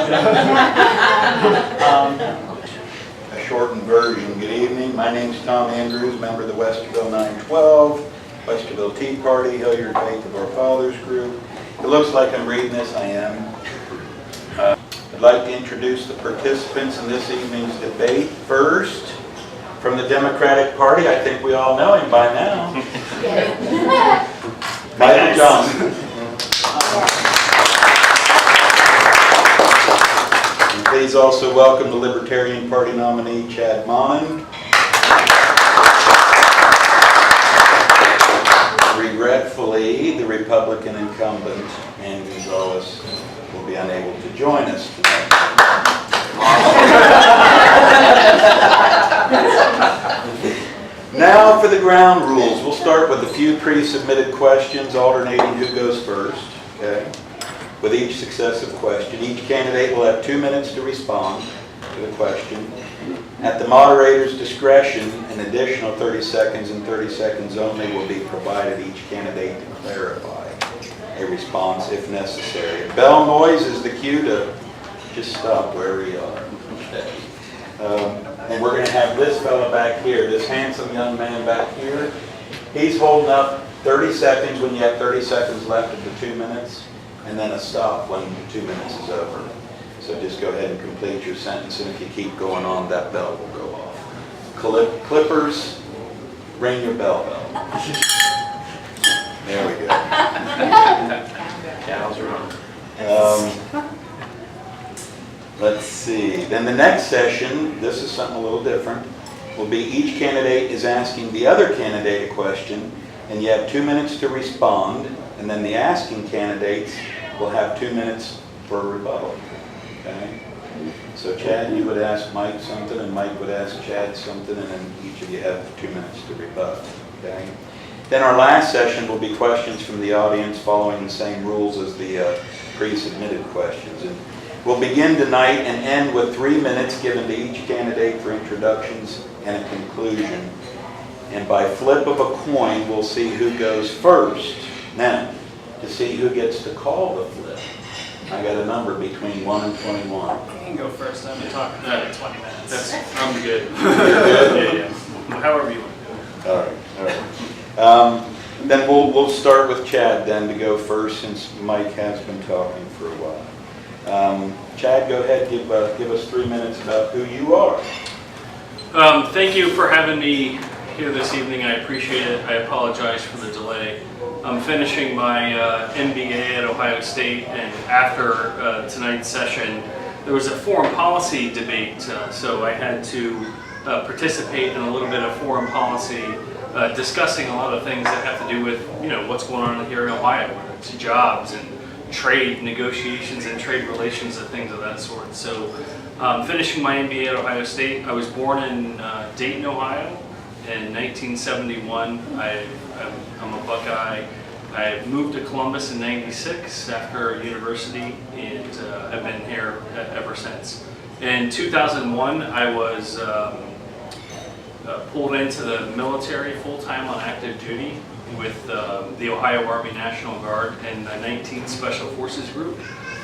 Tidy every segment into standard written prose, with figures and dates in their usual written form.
A shortened version. Good evening. My name's Tom Andrews, member of the Westerville 912, Westerville Tea Party, Hilliard Faith of Our Fathers group. It looks like I'm reading this. I am. I'd like to introduce the participants in this evening's debate. First, from the Democratic Party, I think we all know him by now. Michael Johnston. And please also welcome the Libertarian Party nominee, Chad Monnin. Regretfully, the Republican incumbent, Ann Gonzalez, will be unable to join us tonight. Now for the ground rules. We'll start with a few pre-submitted questions, alternating who goes first. Okay. With each successive question, each candidate will have 2 minutes to respond to the question. At the moderator's discretion, an additional 30 seconds and 30 seconds only will be provided each candidate to clarify a response if necessary. A bell noise is the cue to just stop wherever you are. Okay. And we're going to have this fella back here, this handsome young man back here. He's holding up 30 seconds when you have 30 seconds left of the 2 minutes, and then a stop when 2 minutes is over. So just go ahead and complete your sentence, and if you keep going on, that bell will go off. Clippers, ring your bell. There we go. Cows wrong. Let's see. Then the next session, this is something a little different, will be each candidate is asking the other candidate a question, and you have 2 minutes to respond, and then the asking candidates will have 2 minutes for a rebuttal. Okay? So Chad, you would ask Mike something, and Mike would ask Chad something, and then each of you have 2 minutes to rebut. Okay? Then our last session will be questions from the audience following the same rules as the pre-submitted questions. And we'll begin tonight and end with 3 minutes given to each candidate for introductions and a conclusion. And by flip of a coin, we'll see who goes first. Now, to see who gets to call the flip, I got a number between 1 and 21. I can go first. I've been talking for 20 minutes. I'm good. Yeah. However you want to do it. All right. Then we'll start with Chad then to go first, since Mike has been talking for a while. Chad, go ahead, give us 3 minutes about who you are. Thank you for having me here this evening. I appreciate it. I apologize for the delay. I'm finishing my MBA at Ohio State, and after tonight's session, there was a foreign policy debate, so I had to participate in a little bit of foreign policy, discussing a lot of things that have to do with, what's going on here in Ohio, whether it's jobs and trade negotiations and trade relations and things of that sort. So finishing my MBA at Ohio State, I was born in Dayton, Ohio in 1971. I'm a Buckeye. I moved to Columbus in '96 after university, and I've been here ever since. In 2001, I was pulled into the military full-time on active duty with the Ohio Army National Guard and the 19th Special Forces Group,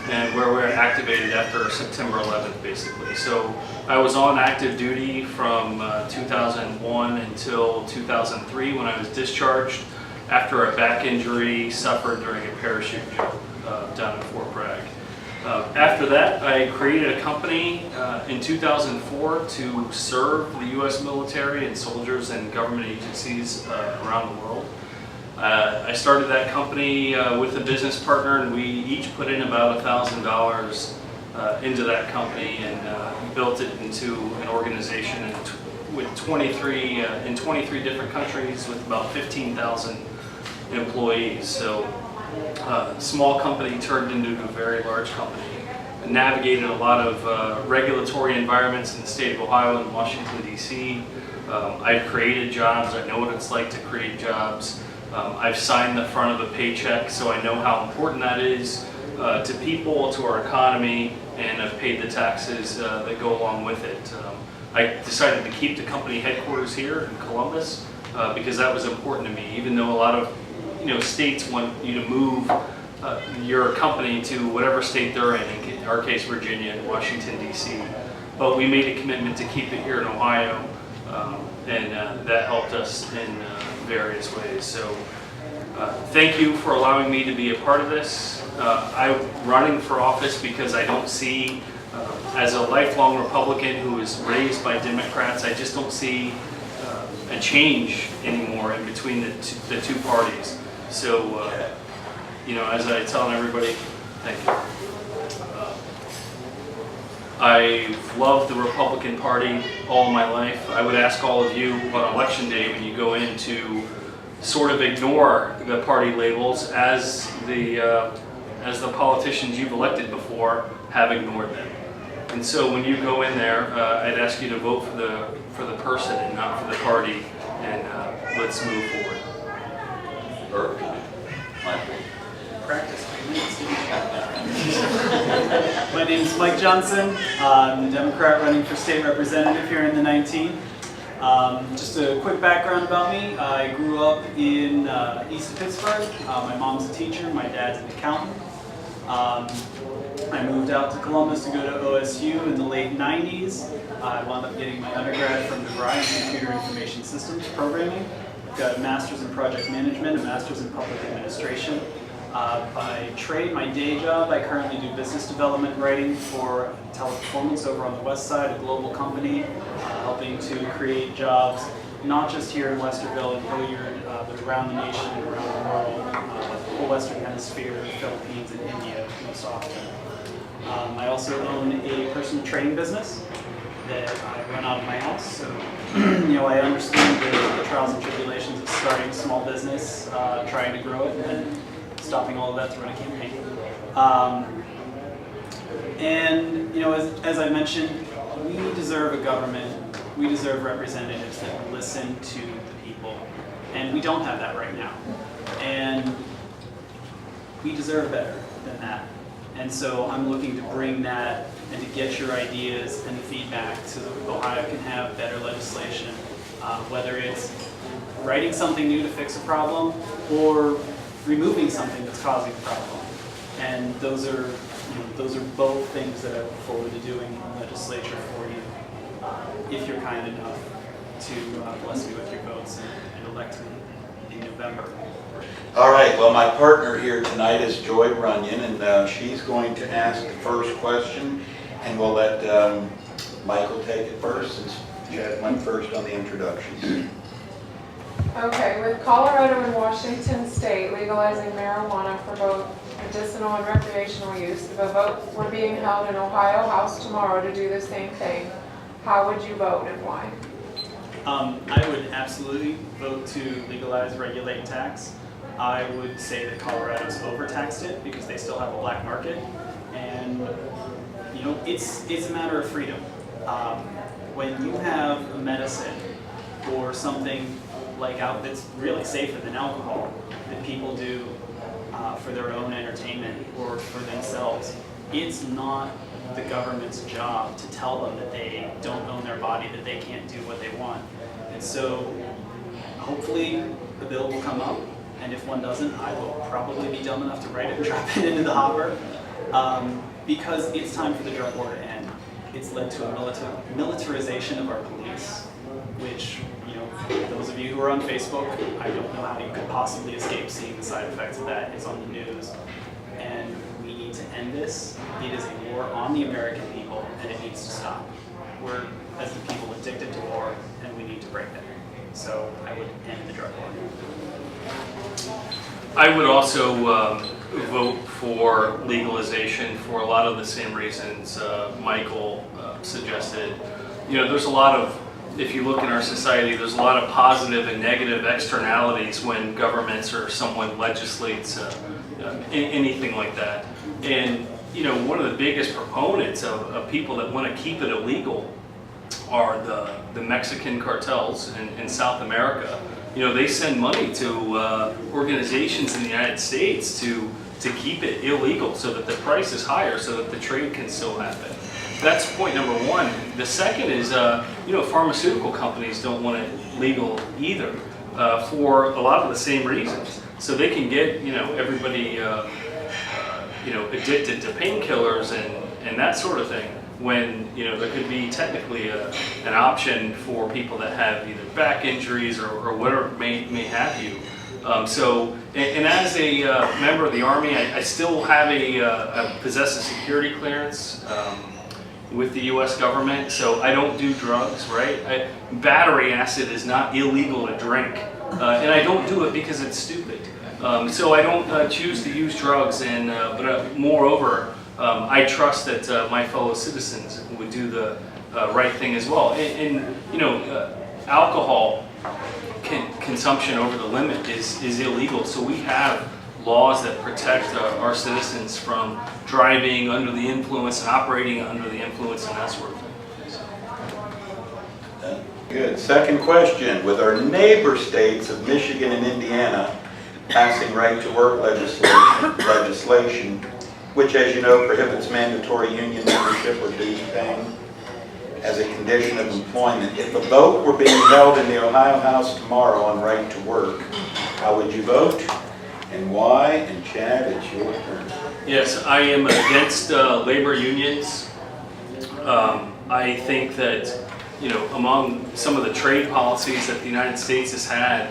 and where we were activated after September 11th, basically. So I was on active duty from 2001 until 2003, when I was discharged after a back injury suffered during a parachute jump down in Fort Bragg. After that, I created a company in 2004 to serve the U.S. military and soldiers and government agencies around the world. I started that company with a business partner, and we each put in about $1,000 into that company, and built it into an organization with 23 in 23 different countries with about 15,000 employees. So small company turned into a very large company. I navigated a lot of regulatory environments in the state of Ohio and Washington, D.C. I've created jobs. I know what it's like to create jobs. I've signed the front of a paycheck, so I know how important that is to people, to our economy, and I've paid the taxes that go along with it. I decided to keep the company headquarters here in Columbus because that was important to me, even though a lot of states want you to move your company to whatever state they're in and in our case, Virginia and Washington, D.C. But we made a commitment to keep it here in Ohio, and that helped us in various ways. So thank you for allowing me to be a part of this. I'm running for office because I don't see, as a lifelong Republican who was raised by Democrats, I just don't see a change anymore in between the two parties. So, you know, as I tell everybody, thank you. I've loved the Republican Party all my life. I would ask all of you on election day when you go in to sort of ignore the party labels as the politicians you've elected before have ignored them. And so when you go in there, I'd ask you to vote for the person and not for the party, and let's move forward. Perfect. Michael. Practice. My name is Mike Johnston. I'm the Democrat running for state representative here in the 19. Just a quick background about me. I grew up in east of Pittsburgh. My mom's a teacher, my dad's an accountant. I moved out to Columbus to go to OSU in the late 90s. I wound up getting my undergrad from DeVry in Computer Information Systems Programming. I've got a master's in project management, a master's in public administration. By trade, my day job, I currently do business development writing for Teleperformance over on the west side, a global company, helping to create jobs not just here in Westerville and Hilliard, but around the nation and around the world, the whole Western Hemisphere, the Philippines, and India most often. I also own a personal training business that I run out of my house, so you know, I understand the trials and tribulations of starting a small business, trying to grow it, and then stopping all of that to run a campaign. And you know, as I mentioned, we deserve a government, we deserve representatives that listen to the people, and we don't have that right now. And we deserve better than that. And so I'm looking to bring that and to get your ideas and feedback so that Ohio can have better legislation, whether it's writing something new to fix a problem or removing something that's causing the problem. And those are, those are both things that I look forward to doing in the legislature for you, if you're kind enough to bless me with your votes and elect me in November. All right, well, my partner here tonight is Joy Runyon, and she's going to ask the first question, and we'll let Michael take it first, since Chad went first on the introductions. Okay, with Colorado and Washington State legalizing marijuana for both medicinal and recreational use, if a vote were being held in Ohio House tomorrow to do the same thing, how would you vote and why? I would absolutely vote to legalize, regulate, and tax. I would say that Colorado's overtaxed it because they still have a black market, and you know, it's a matter of freedom. When you have a medicine or something like out that's really safer than alcohol that people do for their own entertainment or for themselves, it's not the government's job to tell them that they don't own their body, that they can't do what they want. And so hopefully the bill will come up, and if one doesn't, I will probably be dumb enough to write it and drop it into the hopper, because it's time for the drug war to end. It's led to a militarization of our police, which, you know, those of you who are on Facebook, I don't know how you could possibly escape seeing the side effects of that. It's on the news. And we need to end this. It is a war on the American people, and it needs to stop. We're, as the people, addicted to war, and we need to break that. So I would end the drug war. I would also vote for legalization for a lot of the same reasons Michael suggested. You know, there's a lot of, if you look in our society, there's a lot of positive and negative externalities when governments or someone legislates anything like that. And, you know, one of the biggest proponents of people that want to keep it illegal are the Mexican cartels in South America. You know, they send money to organizations in the United States to keep it illegal so that the price is higher, so that the trade can still happen. That's point number one. The second is, you know, pharmaceutical companies don't want it legal either for a lot of the same reasons. So they can get, you know, everybody, you know, addicted to painkillers and that sort of thing, when there could be technically an option for people that have either back injuries or whatever may have you. And as a member of the Army, I still have I possess a security clearance with the U.S. government, so I don't do drugs, right? Battery acid is not illegal to drink, and I don't do it because it's stupid. So I don't choose to use drugs, but moreover, I trust that my fellow citizens would do the right thing as well. Alcohol consumption over the limit is illegal, so we have laws that protect our citizens from driving under the influence and operating under the influence and that sort of thing. So. Good. Second question. With our neighbor states of Michigan and Indiana passing right-to-work legislation, which, as you know, prohibits mandatory union membership or dues paying as a condition of employment, if a vote were being held in the Ohio House tomorrow on right to work, how would you vote and why? And Chad, it's your turn. Yes, I am against labor unions. I think that, among some of the trade policies that the United States has had,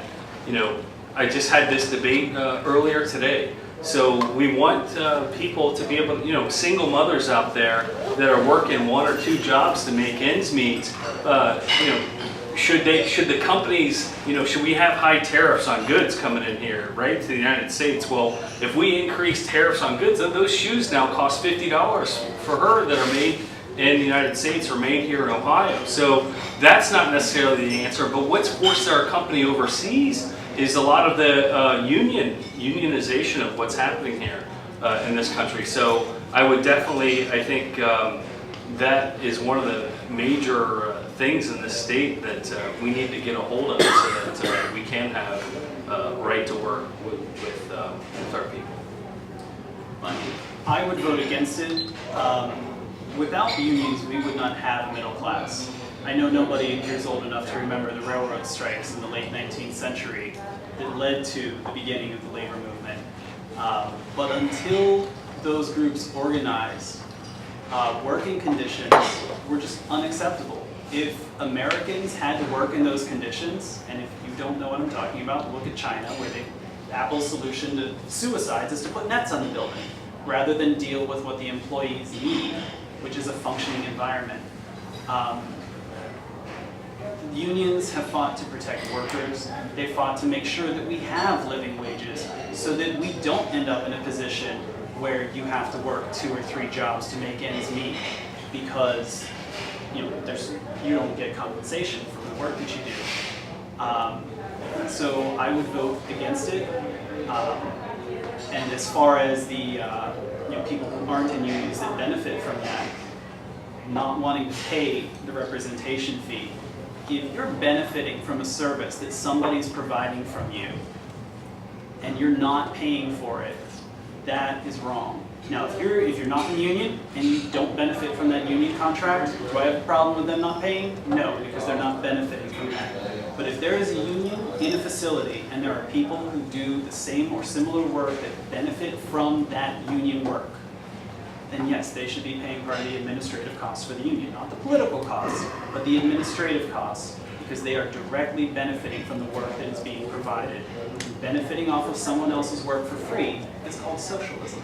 I just had this debate earlier today. So we want people to be able to, single mothers out there that are working 1 or 2 jobs to make ends meet, should the companies, should we have high tariffs on goods coming in here, right, to the United States? Well, if we increase tariffs on goods, then those shoes now cost $50 for her that are made in the United States or made here in Ohio. So that's not necessarily the answer, but what's forced our company overseas is a lot of the unionization of what's happening here in this country. So I would definitely, I think that is one of the major things in this state that we need to get a hold of so that we can have right to work with our people. I would vote against it. Without the unions, we would not have a middle class. I know nobody here is old enough to remember the railroad strikes in the late 19th century that led to the beginning of the labor movement. But until those groups organized, working conditions were just unacceptable. If Americans had to work in those conditions, and if you don't know what I'm talking about, look at China, where Apple's solution to suicides is to put nets on the building, rather than deal with what the employees need, which is a functioning environment. Unions have fought to protect workers. They fought to make sure that we have living wages so that we don't end up in a position where you have to work 2 or 3 jobs to make ends meet because you don't get compensation for the work that you do. So I would vote against it. And as far as the people who aren't in unions that benefit from that, not wanting to pay the representation fee, if you're benefiting from a service that somebody's providing from you and you're not paying for it, that is wrong. Now, if you're not in the union and you don't benefit from that union contract, do I have a problem with them not paying? No, because they're not benefiting from that. But if there is a union in a facility and there are people who do the same or similar work that benefit from that union work, then yes, they should be paying part of the administrative costs for the union. Not the political costs, but the administrative costs, because they are directly benefiting from the work that is being provided. Benefiting off of someone else's work for free is called socialism.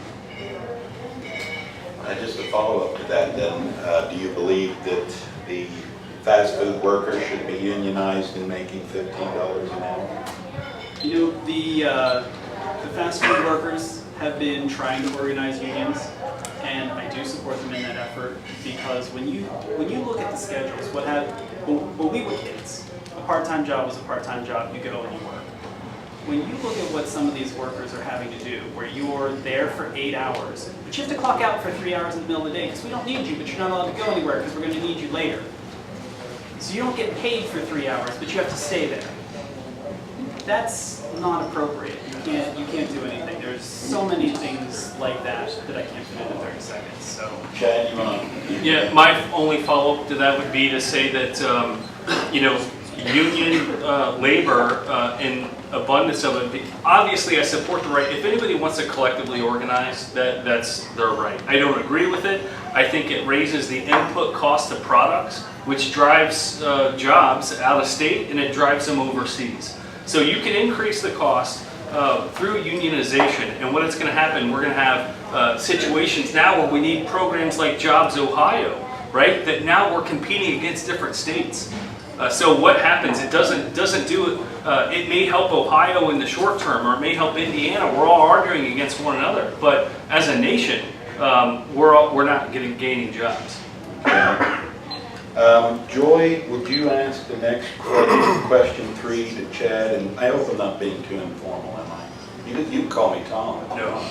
Just a follow-up to that then, do you believe that the fast food workers should be unionized in making $15 an hour? The fast food workers have been trying to organize unions, and I do support them in that effort because when you look at the schedules, when we were kids, a part-time job was a part-time job, you go and you work. When you look at what some of these workers are having to do, where you're there for 8 hours, but you have to clock out for 3 hours in the middle of the day because we don't need you, but you're not allowed to go anywhere because we're going to need you later. So you don't get paid for 3 hours, but you have to stay there. That's not appropriate. You can't do anything. There's so many things like that I can't fit into 30 seconds. So, Chad, you want to? Yeah, my only follow-up to that would be to say that, union labor in abundance of it. Obviously, I support the right. If anybody wants to collectively organize, that's their right. I don't agree with it. I think it raises the input cost of products, which drives jobs out of state, and it drives them overseas. So you can increase the cost through unionization, and what it's going to happen, we're going to have situations now where we need programs like Jobs Ohio, right? That now we're competing against different states. So what happens? It doesn't do it. It may help Ohio in the short term, or it may help Indiana. We're all arguing against one another, but as a nation, we're not gaining jobs. Joy, would you ask the next question 3 to Chad? And I hope I'm not being too informal, am I? You can call me Tom. No.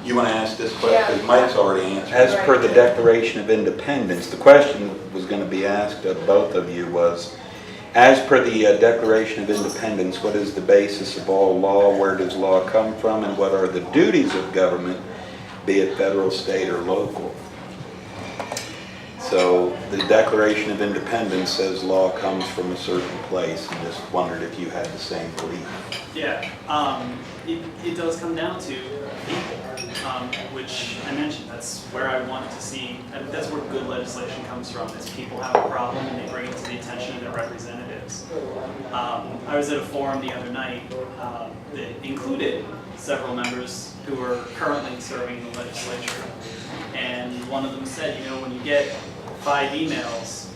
You want to ask this question? Yeah. Because Mike's already answered. As per the Declaration of Independence, the question was going to be asked of both of you was, as per the Declaration of Independence, what is the basis of all law? Where does law come from? And what are the duties of government, be it federal, state, or local? So the Declaration of Independence says law comes from a certain place, and just wondered if you had the same belief. Yeah, it does come down to people, which I mentioned. That's where I want to see, that's where good legislation comes from, is people have a problem and they bring it to the attention of their representatives. I was at a forum the other night that included several members who are currently serving in the legislature. And one of them said, you know, when you get 5 emails,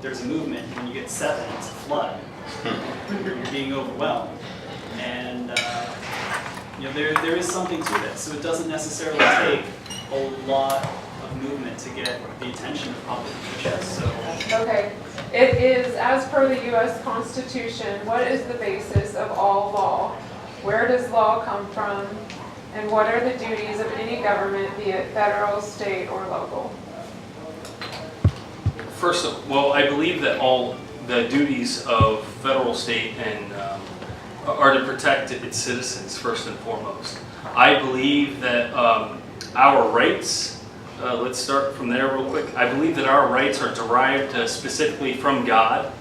there's a movement. When you get 7, it's a flood. You're being overwhelmed. And you know, there is something to this. So it doesn't necessarily take a lot of movement to get the attention of public officials. So Okay, it is, as per the U.S. Constitution, what is the basis of all law? Where does law come from? And what are the duties of any government, be it federal, state, or local? First, well, I believe that all the duties of federal, state, and are to protect its citizens first and foremost. I believe that our rights, let's start from there real quick. I believe that our rights are derived specifically from God.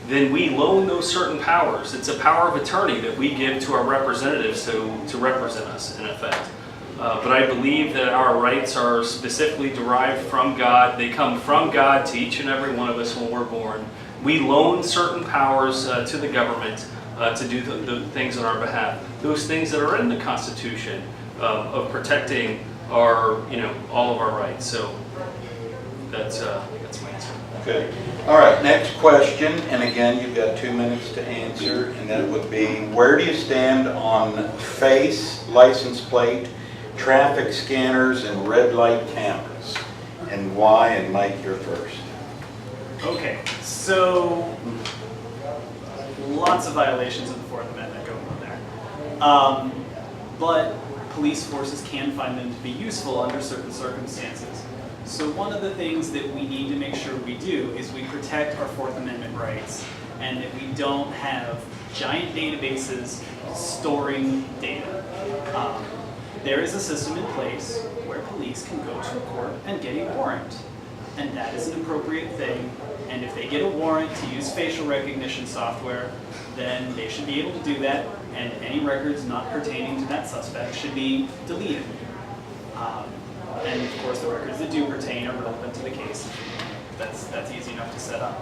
Then we loan those certain powers. It's a power of attorney that we give to our representatives to represent us, in effect. But I believe that our rights are specifically derived from God. They come from God to each and every one of us when we're born. We loan certain powers to the government to do the things on our behalf. Those things that are in the Constitution of protecting our, all of our rights. So that's my answer. Good. All right, next question, and again, you've got 2 minutes to answer, and that would be, where do you stand on face, license plate, traffic scanners, and red light cameras? And why? And Mike, you're first. okay, so lots of violations of the Fourth Amendment going on there. But police forces can find them to be useful under certain circumstances. So one of the things that we need to make sure we do is we protect our Fourth Amendment rights, and that we don't have giant databases storing data. There is a system in place where police can go to a court and get a warrant, and that is an appropriate thing. And if they get a warrant to use facial recognition software, then they should be able to do that, and any records not pertaining to that suspect should be deleted. And of course, the records that do pertain are relevant to the case. That's easy enough to set up.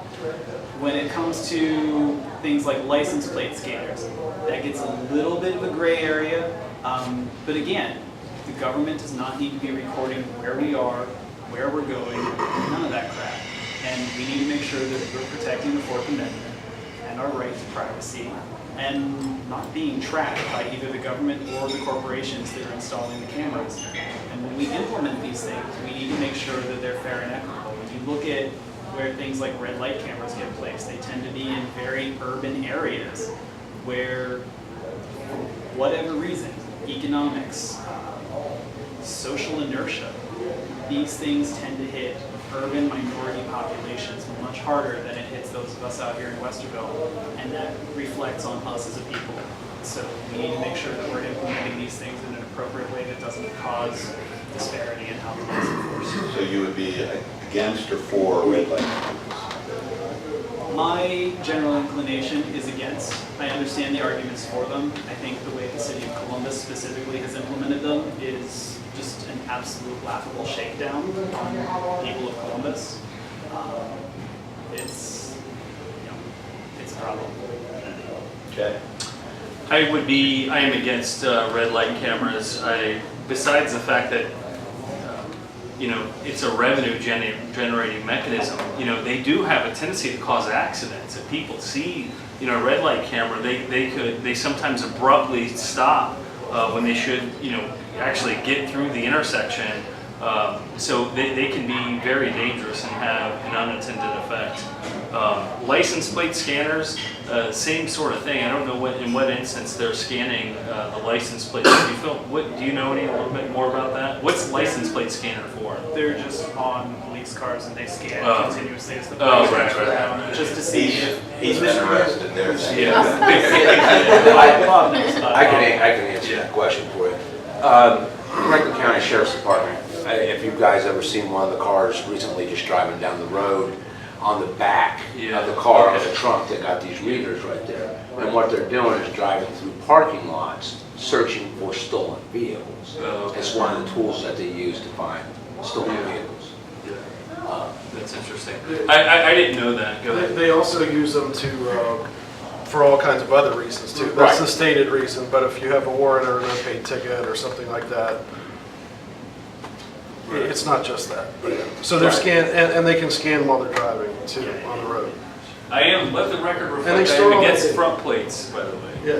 When it comes to things like license plate scanners, that gets a little bit of a gray area. But again, the government does not need to be recording where we are, where we're going, none of that crap. And we need to make sure that we're protecting the Fourth Amendment and our right to privacy, and not being tracked by either the government or the corporations that are installing the cameras. And when we implement these things, we need to make sure that they're fair and equitable. When you look at where things like red light cameras get placed, they tend to be in very urban areas where, for whatever reason, economics, social inertia, these things tend to hit urban minority populations much harder than it hits those of us out here in Westerville, and that reflects on us as a people. So we need to make sure that we're implementing these things in an appropriate way that doesn't cause disparity in how the law is enforced. So you would be against or for red light cameras? My general inclination is against. I understand the arguments for them. I think the way the city of Columbus specifically has implemented them is just an absolute laughable shakedown on the people of Columbus. It's, it's a problem. Okay. I am against red light cameras. Besides the fact that, it's a revenue generating mechanism, they do have a tendency to cause accidents. If people see, a red light camera, they sometimes abruptly stop when they should, actually get through the intersection. So they can be very dangerous and have an unintended effect. License plate scanners, same sort of thing. I don't know in what instance they're scanning the license plate. Do you know a little bit more about that? What's license plate scanner for? They're just on police cars and they scan continuously as the Oh, police right, drive right. around, just to see if He's interested in their Bob knows about I it. can answer that question for you. Franklin County Sheriff's Department, if you guys ever seen one of the cars recently just driving down the road, on the back of the car, on the trunk, they got these readers right there. And what they're doing is driving through parking lots, searching for stolen vehicles. It's one of the tools that they use to find stolen vehicles. That's interesting. I didn't know that. Go ahead. They also use them to, for all kinds of other reasons too. That's the stated reason, but if you have a warrant or an unpaid ticket or something like that, it's not just that. So they're and they can scan while they're driving too on the road. Let the record reflect, they I store am all against the- front plates, by the way. Yeah.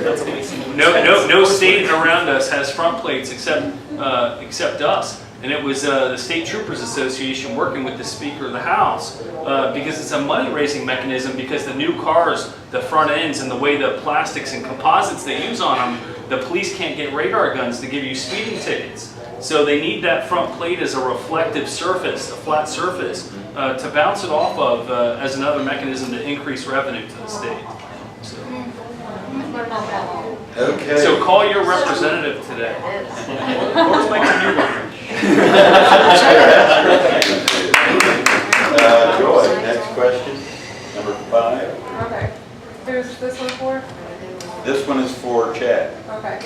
That's a waste of No state around us has front plates except us. And it was the State Troopers Association working with the Speaker of the House because it's a money-raising mechanism because the new cars, the front ends and the way the plastics and composites they use on them, the police can't get radar guns to give you speeding tickets. So they need that front plate as a reflective surface, a flat surface, to bounce it off of as another mechanism to increase revenue to the state. Okay. So call your representative today. Or my commute lawyer. Joy, next question, number 5. Okay. Who's this one for? This one is for Chad. Okay.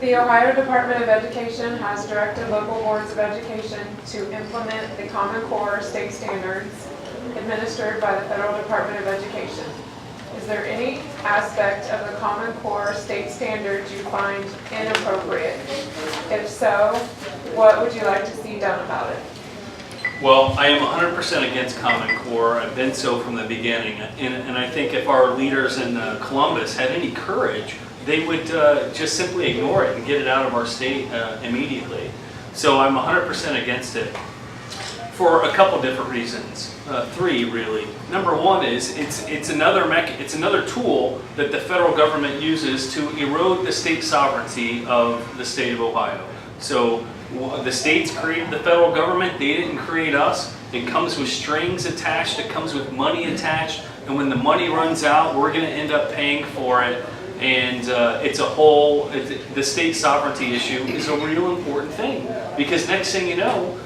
The Ohio Department of Education has directed local boards of education to implement the Common Core state standards administered by the Federal Department of Education. Is there any aspect of the Common Core state standards you find inappropriate? If so, what would you like to see done about it? Well, I am 100% against Common Core. I've been so from the beginning. And I think if our leaders in Columbus had any courage, they would just simply ignore it and get it out of our state immediately. So I'm 100% against it for a couple different reasons. 3 really. Number 1 is it's another tool that the federal government uses to erode the state sovereignty of the state of Ohio. So the states created the federal government, they didn't create us. It comes with strings attached, it comes with money attached, and when the money runs out, we're going to end up paying for it. And the state sovereignty issue is a real important thing because next thing you know,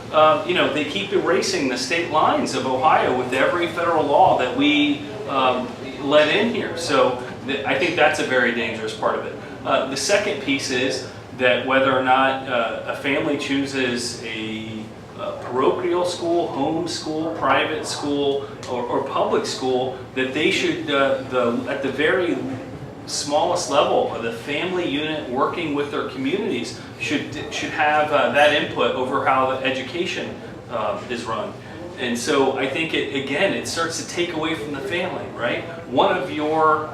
they keep erasing the state lines of Ohio with every federal law that we let in here. So I think that's a very dangerous part of it. The second piece is that whether or not a family chooses a parochial school, home school, private school, or public school, that they should, at the very smallest level, the family unit working with their communities should have that input over how the education is run. And so I think it starts to take away from the family, right? One of your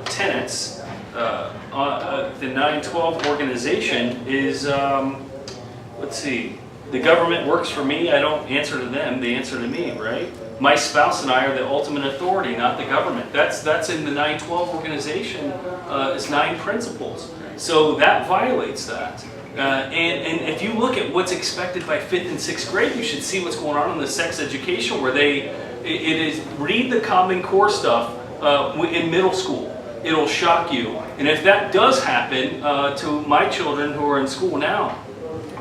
tenets, the 912 organization is, let's see, the government works for me, I don't answer to them, they answer to me, right? My spouse and I are the ultimate authority, not the government. That's in the 912 organization, it's 9 principles. So that violates that. And if you look at what's expected by 5th and 6th grade, you should see what's going on in the sex education where it is read the Common Core stuff in middle school. It'll shock you. And if that does happen to my children who are in school now,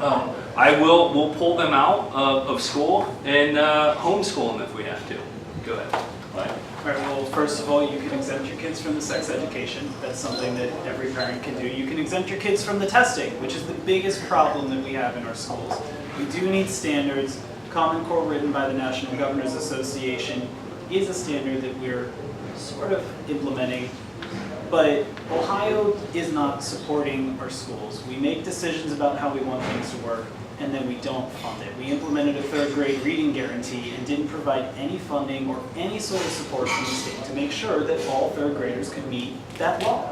We'll pull them out of school and homeschool them if we have to. Go ahead. Right? All right, well, first of all, you can exempt your kids from the sex education. That's something that every parent can do. You can exempt your kids from the testing, which is the biggest problem that we have in our schools. We do need standards. Common Core written by the National Governors Association is a standard that we're sort of implementing. But Ohio is not supporting our schools. We make decisions about how we want things to work, and then we don't fund it. We implemented a third grade reading guarantee and didn't provide any funding or any sort of support from the state to make sure that all third graders could meet that law.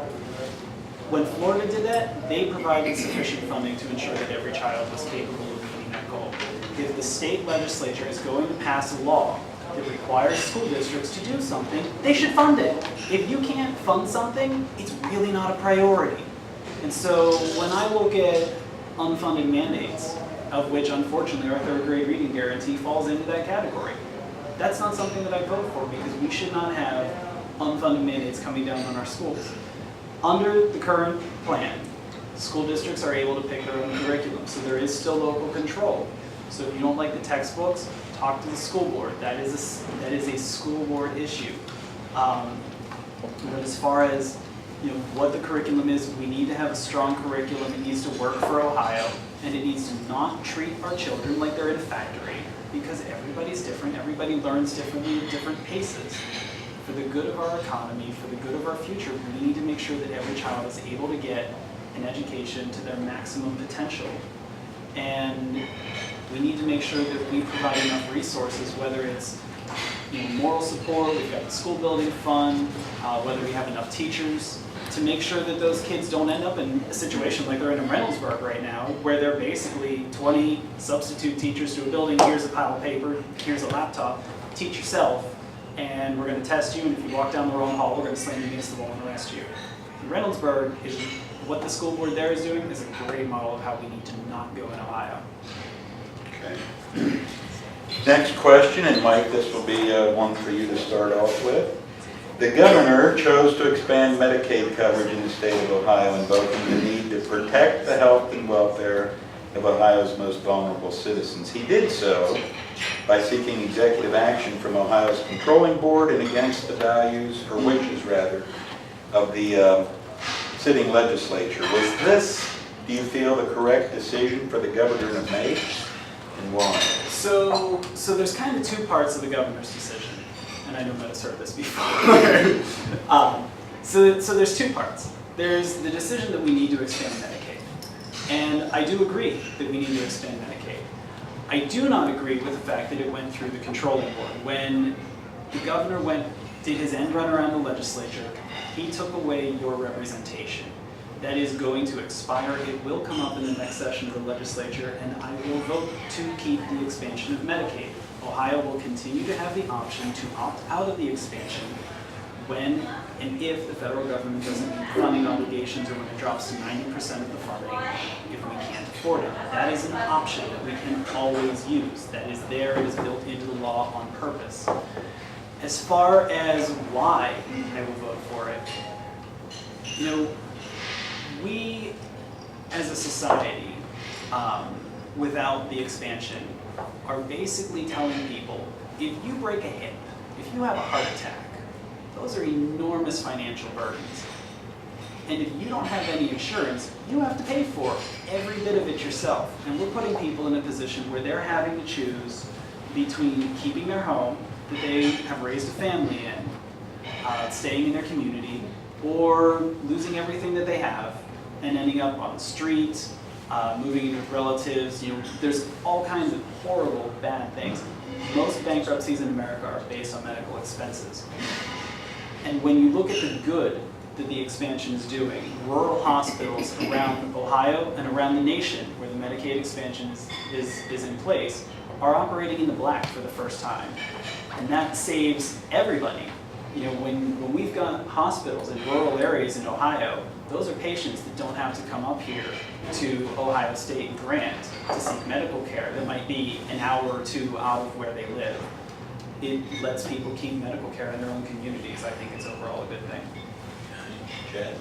When Florida did that, they provided sufficient funding to ensure that every child was capable of meeting that goal. If the state legislature is going to pass a law that requires school districts to do something, they should fund it. If you can't fund something, it's really not a priority. And so when I look at unfunded mandates, of which unfortunately our third grade reading guarantee falls into that category, that's not something that I vote for, because we should not have unfunded mandates coming down on our schools. Under the current plan, school districts are able to pick their own curriculum, so there is still local control. So if you don't like the textbooks, talk to the school board. That is a school board issue. But as far as what the curriculum is, we need to have a strong curriculum. It needs to work for Ohio, and it needs to not treat our children like they're in a factory, because everybody's different. Everybody learns differently at different paces. For the good of our economy, for the good of our future, we need to make sure that every child is able to get an education to their maximum potential. And we need to make sure that we provide enough resources, whether it's moral support, we've got the school building fund, whether we have enough teachers, to make sure that those kids don't end up in a situation like they're in Reynoldsburg right now, where they're basically 20 substitute teachers to a building. Here's a pile of paper, here's a laptop, teach yourself, and we're going to test you, and if you walk down the wrong hall, we're going to slam you against the wall and arrest you. In Reynoldsburg, what the school board there is doing is a great model of how we need to not go in Ohio. Okay. Next question, and Mike, this will be one for you to start off with. The governor chose to expand Medicaid coverage in the state of Ohio, invoking the need to protect the health and welfare of Ohio's most vulnerable citizens. He did so by seeking executive action from Ohio's controlling board and against the values, or wishes rather, of the sitting legislature. Was this, do you feel, the correct decision for the governor to make, and why? So there's kind of two parts of the governor's decision, and I know I've heard this before. So there's two parts. There's the decision that we need to expand Medicaid, and I do agree that we need to expand Medicaid. I do not agree with the fact that it went through the controlling board. When the governor did his end run around the legislature, he took away your representation. That is going to expire. It will come up in the next session of the legislature, and I will vote to keep the expansion of Medicaid. Ohio will continue to have the option to opt out of the expansion when and if the federal government doesn't meet funding obligations, or when it drops to 90% of the funding if we can't afford it. That is an option that we can always use. That is there, it is built into the law on purpose. As far as why I will vote for it, we as a society, without the expansion, are basically telling people, if you break a hip, if you have a heart attack, those are enormous financial burdens. And if you don't have any insurance, you have to pay for every bit of it yourself. And we're putting people in a position where they're having to choose between keeping their home that they have raised a family in, staying in their community, or losing everything that they have and ending up on the street, moving in with relatives. There's all kinds of horrible, bad things. Most bankruptcies in America are based on medical expenses. And when you look at the good that the expansion is doing, rural hospitals around Ohio and around the nation where the Medicaid expansion is in place are operating in the black for the first time. And that saves everybody. When we've got hospitals in rural areas in Ohio, those are patients that don't have to come up here to Ohio State and Grant to seek medical care that might be an hour or two out of where they live. It lets people keep medical care in their own communities. I think it's overall a good thing. Chad?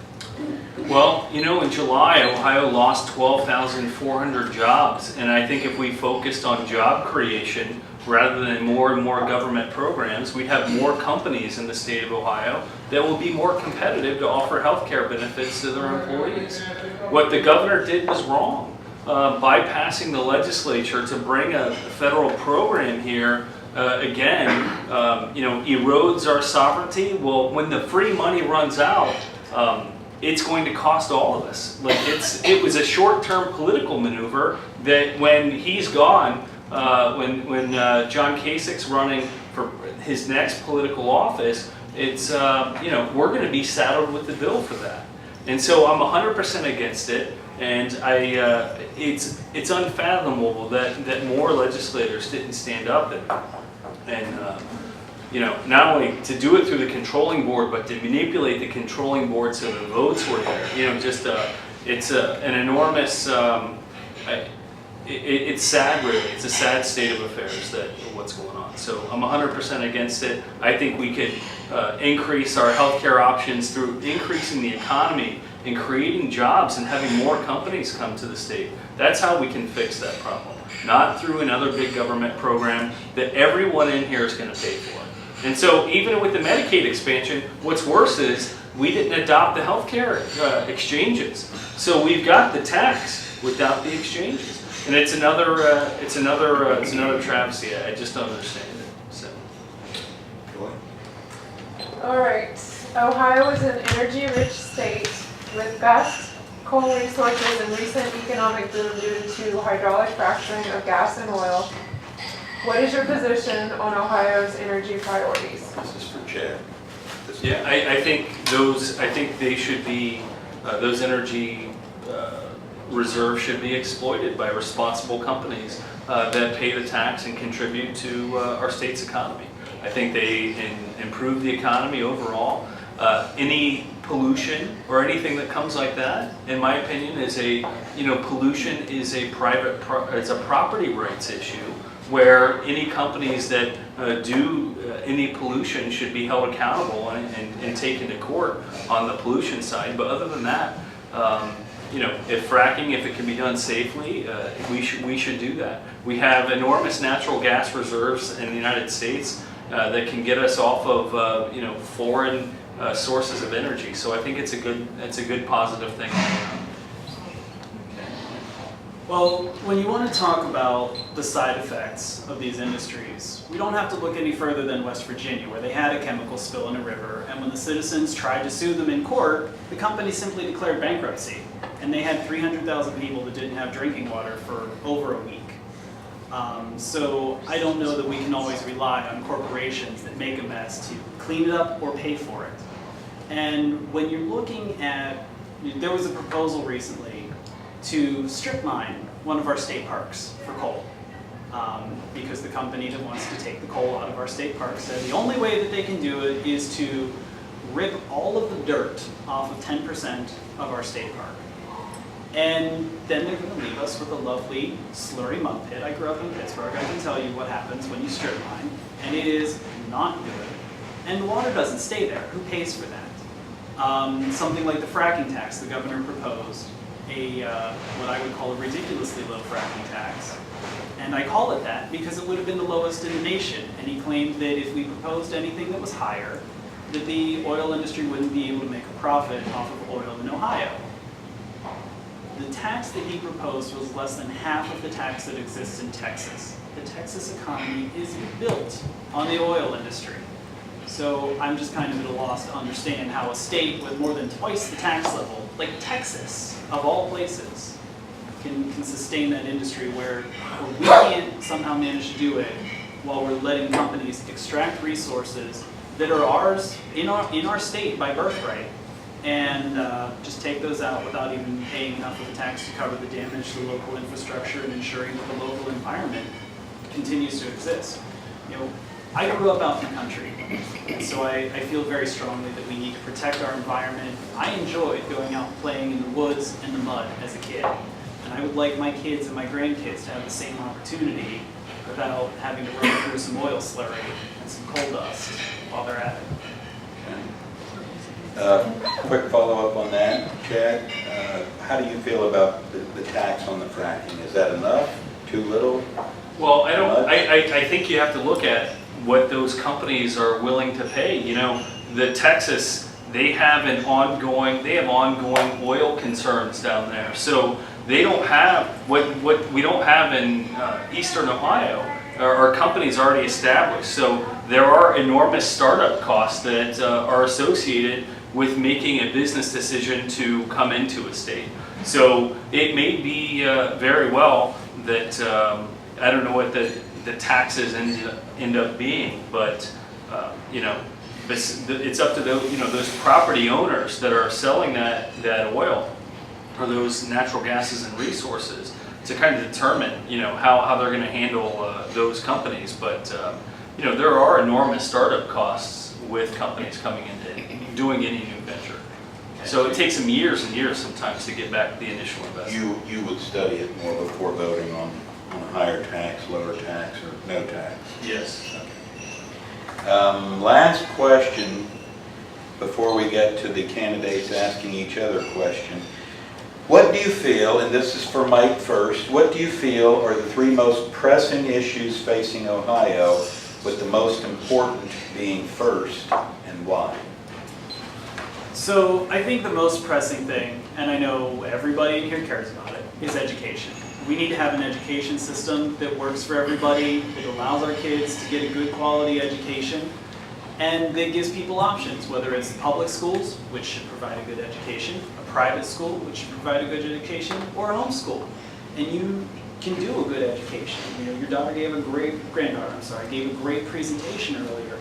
Well, you know, in July, Ohio lost 12,400 jobs, and I think if we focused on job creation rather than more and more government programs, we'd have more companies in the state of Ohio that will be more competitive to offer health care benefits to their employees. What the governor did was wrong. Bypassing the legislature to bring a federal program here, again, you know, erodes our sovereignty. Well, when the free money runs out, it's going to cost all of us. Like it was a short-term political maneuver that when he's gone, when John Kasich's running for his next political office, it's you know, we're going to be saddled with the bill for that. And so I'm 100% against it, and it's unfathomable that more legislators didn't stand up and you know, not only to do it through the controlling board, but to manipulate the controlling board so the votes were there. You know, just it's an enormous. It's sad, really. It's a sad state of affairs that what's going on. So I'm 100% against it. I think we could increase our healthcare options through increasing the economy and creating jobs and having more companies come to the state. That's how we can fix that problem. Not through another big government program that everyone in here is going to pay for. And so even with the Medicaid expansion, what's worse is we didn't adopt the healthcare exchanges. So we've got the tax without the exchanges. And it's another travesty. I just don't understand it. So. All right. Ohio is an energy-rich state with vast coal resources and recent economic boom due to hydraulic fracturing of gas and oil. What is your position on Ohio's energy priorities? This is for Chad. Yeah, I think they should be, those energy reserves should be exploited by responsible companies that pay the tax and contribute to our state's economy. I think they improve the economy overall. Any pollution or anything that comes like that, in my opinion, is pollution is a it's a property rights issue, where any companies that do any pollution should be held accountable and taken to court on the pollution side. But other than that, if fracking, if it can be done safely, we should do that. We have enormous natural gas reserves in the United States that can get us off of foreign sources of energy. So I think it's a good positive thing. Well, when you want to talk about the side effects of these industries, we don't have to look any further than West Virginia, where they had a chemical spill in a river, and when the citizens tried to sue them in court, the company simply declared bankruptcy, and they had 300,000 people that didn't have drinking water for over a week. So I don't know that we can always rely on corporations that make a mess to clean it up or pay for it. And when you're looking at, there was a proposal recently to strip mine one of our state parks for coal. Because the company that wants to take the coal out of our state park said the only way that they can do it is to rip all of the dirt off of 10% of our state park. And then they're going to leave us with a lovely slurry mud pit. I grew up in Pittsburgh. I can tell you what happens when you strip mine. And it is not good. And the water doesn't stay there. Who pays for that? Something like the fracking tax the governor proposed. What I would call a ridiculously low fracking tax. And I call it that because it would have been the lowest in the nation. And he claimed that if we proposed anything that was higher, that the oil industry wouldn't be able to make a profit off of oil in Ohio. The tax that he proposed was less than half of the tax that exists in Texas. The Texas economy is built on the oil industry. So I'm just kind of at a loss to understand how a state with more than twice the tax level, like Texas, of all places, can sustain that industry where we can't somehow manage to do it while we're letting companies extract resources that are ours in our state by birthright and just take those out without even paying enough of the tax to cover the damage to the local infrastructure and ensuring that the local environment continues to exist. I grew up out in the country, and so I feel very strongly that we need to protect our environment. I enjoyed going out and playing in the woods and the mud as a kid, and I would like my kids and my grandkids to have the same opportunity without having to run through some oil slurry and some coal dust while they're at it. Quick follow-up on that, Chad. How do you feel about the tax on the fracking? Is that enough? Too little? Well, Much? I think you have to look at what those companies are willing to pay. You know, the Texas, they have ongoing oil concerns down there. So they don't have, what we don't have in Eastern Ohio are companies already established. So there are enormous startup costs that are associated with making a business decision to come into a state. So it may be very well that, I don't know what the taxes end up being, but you know, it's up to those, you know, those property owners that are selling that oil or those natural gases and resources to kind of determine, you know, how they're going to handle those companies. But you know, there are enormous startup costs with companies coming into doing any new venture. So it takes them years and years sometimes to get back the initial investment. You would study it more before voting on a higher tax, lower tax, or no tax? Yes. Last question before we get to the candidates asking each other a question. What do you feel, and this is for Mike first, what do you feel are the three most pressing issues facing Ohio, with the most important being first, and why? So I think the most pressing thing, and I know everybody in here cares about it, is education. We need to have an education system that works for everybody, that allows our kids to get a good quality education, and that gives people options, whether it's public schools, which should provide a good education, a private school, which should provide a good education, or a homeschool. And you can do a good education. You know, your daughter gave a great presentation earlier.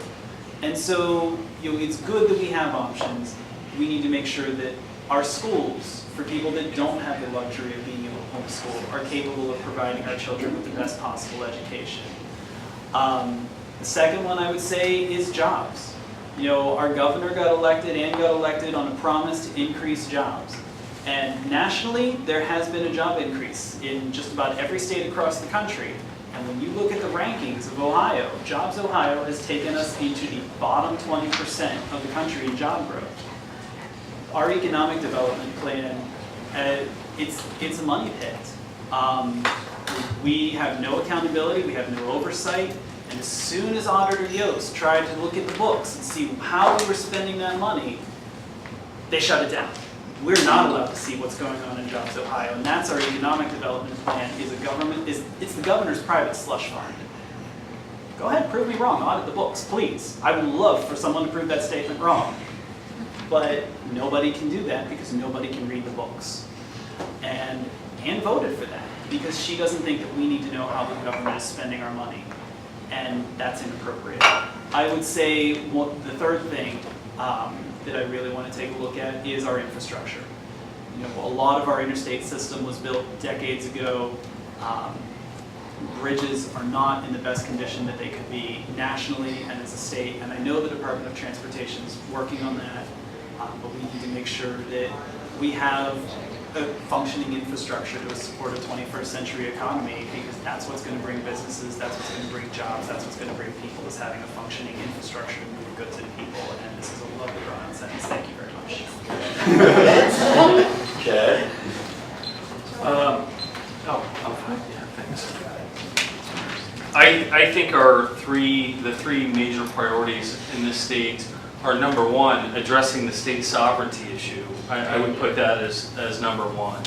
And so, you know, it's good that we have options. We need to make sure that our schools, for people that don't have the luxury of being able to homeschool, are capable of providing our children with the best possible education. The second one I would say is jobs. You know, our governor got elected on a promise to increase jobs. And nationally, there has been a job increase in just about every state across the country. And when you look at the rankings of Ohio, Jobs Ohio has taken us into the bottom 20% of the country in job growth. Our economic development plan, it's a money pit. We have no accountability, we have no oversight, and as soon as Auditor Yost tried to look at the books and see how we were spending that money, they shut it down. We're not allowed to see what's going on in Jobs Ohio, and that's our economic development plan. It's the governor's private slush fund. Go ahead, prove me wrong, audit the books, please. I would love for someone to prove that statement wrong. But nobody can do that because nobody can read the books. And Ann voted for that because she doesn't think that we need to know how the government is spending our money. And that's inappropriate. I would say the third thing that I really want to take a look at is our infrastructure. You know, a lot of our interstate system was built decades ago. Bridges are not in the best condition that they could be nationally and as a state, and I know the Department of Transportation is working on that, but we need to make sure that we have a functioning infrastructure to support a 21st century economy, because that's what's going to bring businesses, that's what's going to bring jobs, that's what's going to bring people, is having a functioning infrastructure to move goods and people. And this is a lovely run-on sentence. Thank you very much. Chad? I'm fine. Yeah, thanks. I think the three major priorities in this state are, number one, addressing the state sovereignty issue. I would put that as number one.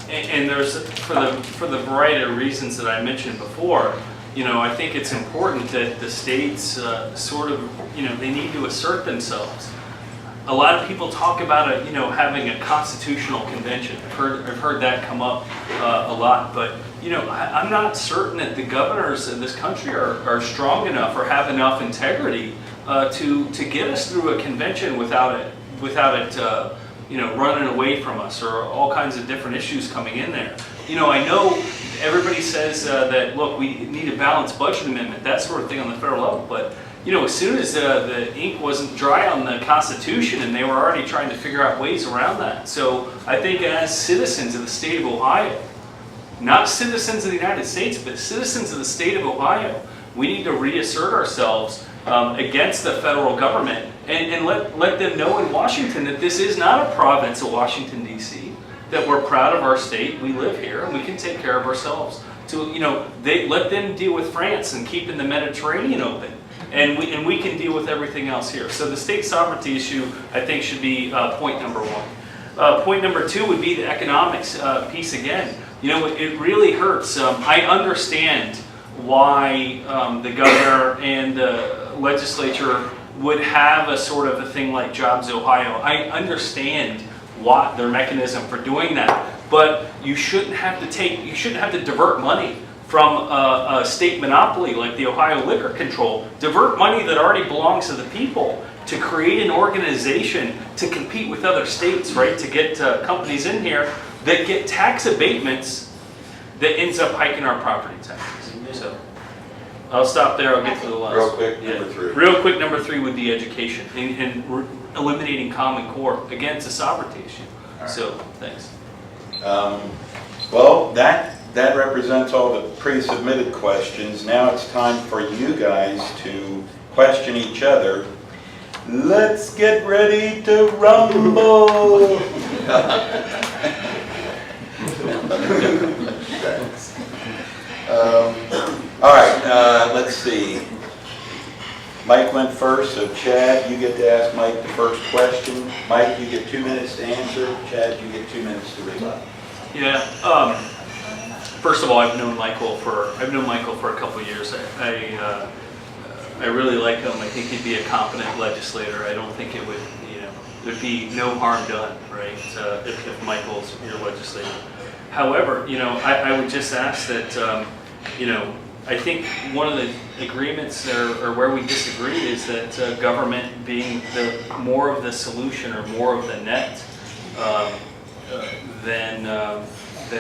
And there's, for the variety of reasons that I mentioned before, you know, I think it's important that the states sort of, you know, they need to assert themselves. A lot of people talk about having a constitutional convention. I've heard that come up a lot, but you know, I'm not certain that the governors in this country are strong enough or have enough integrity to get us through a convention without it running away from us, or all kinds of different issues coming in there. You know, I know everybody says that, look, we need a balanced budget amendment, that sort of thing on the federal level, but you know, as soon as the ink wasn't dry on the Constitution, and they were already trying to figure out ways around that. So I think as citizens of the state of Ohio, not citizens of the United States, but citizens of the state of Ohio, we need to reassert ourselves against the federal government and let them know in Washington that this is not a province of Washington, D.C., that we're proud of our state, we live here, and we can take care of ourselves. To, they let them deal with France and keeping the Mediterranean open, and we can deal with everything else here. So the state sovereignty issue, I think, should be point number one. Point number two would be the economics piece again. It really hurts. I understand why the governor and the legislature would have a sort of a thing like Jobs Ohio. I understand what their mechanism for doing that, but you shouldn't have to divert money from a state monopoly like the Ohio Liquor Control. Divert money that already belongs to the people to create an organization to compete with other states, right? To get companies in here that get tax abatements that ends up hiking our property taxes. So I'll stop there. I'll get to the last. Real quick, number three. Real quick, number three would be education and eliminating Common Core. Again, it's a sovereignty issue. Right. So thanks. Well, that represents all the pre-submitted questions. Now it's time for you guys to question each other. Let's get ready to rumble. All right, let's see. Mike went first, so Chad, you get to ask Mike the first question. Mike, you get 2 minutes to answer. Chad, you get 2 minutes to rebut. Yeah. First of all, I've known Michael for a couple of years. I really like him. I think he'd be a competent legislator. I don't think it would, there'd be no harm done, right? If Michael's your legislator. However, I would just ask that, I think one of the agreements or where we disagree is that government being more of the solution or more of the net than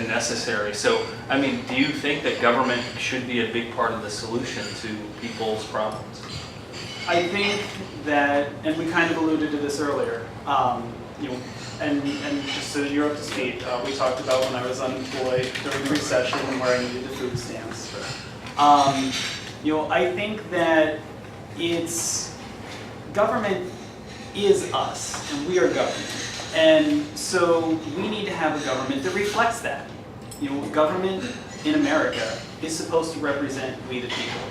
necessary. So, I mean, do you think that government should be a big part of the solution to people's problems? I think that, and we kind of alluded to this earlier, and just so you're up to speed, we talked about when I was unemployed during the recession and where I needed the food stamps. I think that government is us, and we are government. And so we need to have a government that reflects that. Government in America is supposed to represent we the people.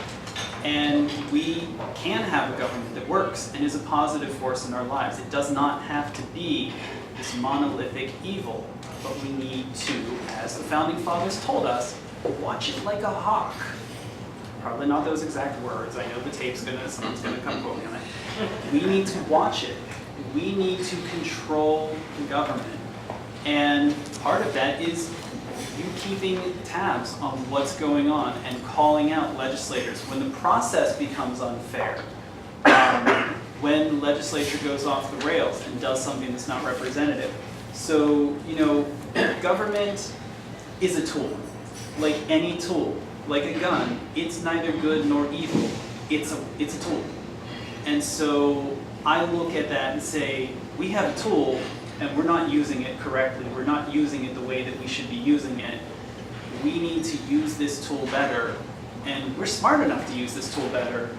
And we can have a government that works and is a positive force in our lives. It does not have to be this monolithic evil, but we need to, as the Founding Fathers told us, watch it like a hawk. Probably not those exact words. I know the tape's someone's gonna come quote me on that. We need to watch it. We need to control the government. And part of that is you keeping tabs on what's going on and calling out legislators when the process becomes unfair. When the legislature goes off the rails and does something that's not representative. So, government is a tool, like any tool. Like a gun, it's neither good nor evil. It's a tool. And so I look at that and say, we have a tool and we're not using it correctly. We're not using it the way that we should be using it. We need to use this tool better, and we're smart enough to use this tool better.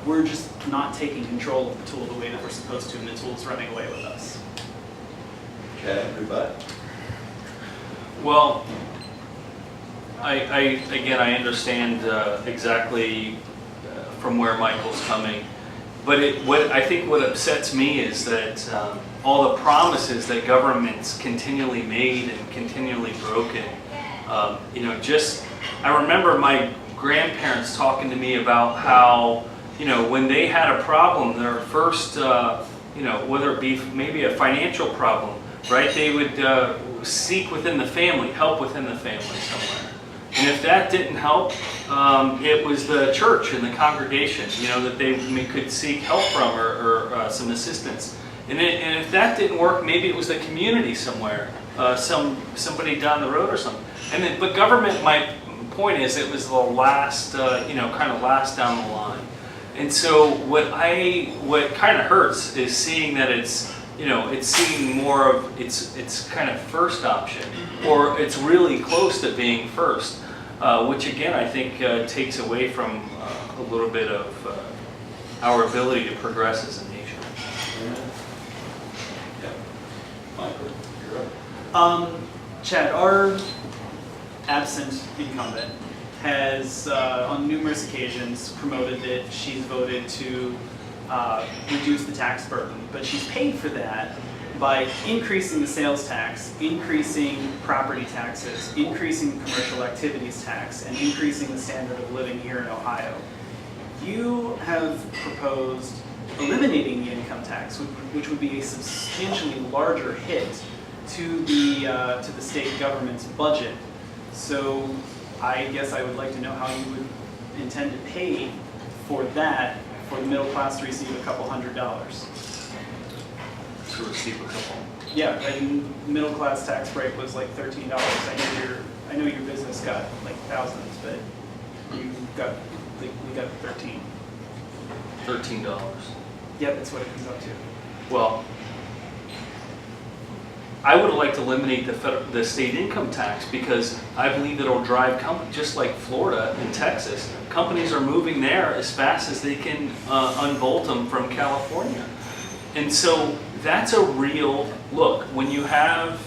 We're just not taking control of the tool the way that we're supposed to, and the tool's running away with us. Chad, rebut. Well, I understand exactly from where Michael's coming, but I think what upsets me is that all the promises that government's continually made and continually broken. I remember my grandparents talking to me about how when they had a problem, their first whether it be maybe a financial problem, right? They would seek within the family, help within the family somewhere. And if that didn't help, it was the church and the congregation, that they could seek help from or some assistance. And if that didn't work, maybe it was the community somewhere, somebody down the road or something. But government, my point is, it was the last, kind of last down the line. And so what kind of hurts is seeing that it's seeing more of its kind of first option, or it's really close to being first. which again, I think takes away from a little bit of our ability to progress as a nation. Yeah. Michael, you're up. Chad, our absent incumbent has on numerous occasions promoted that she's voted to reduce the tax burden, but she's paid for that by increasing the sales tax, increasing property taxes, increasing the commercial activities tax, and increasing the standard of living here in Ohio. You have proposed eliminating the income tax, which would be a substantially larger hit to the state government's budget. So I guess I would like to know how you would intend to pay for that, for the middle class to receive a couple $100s. To receive a couple. Yeah, and middle class tax break was like $13. I know your business got like thousands, but we got 13. $13. Yeah, that's what it comes up to. Well, I would like to eliminate the state income tax because I believe it'll drive companies, just like Florida and Texas, companies are moving there as fast as they can unbolt them from California. And so that's a real look. When you have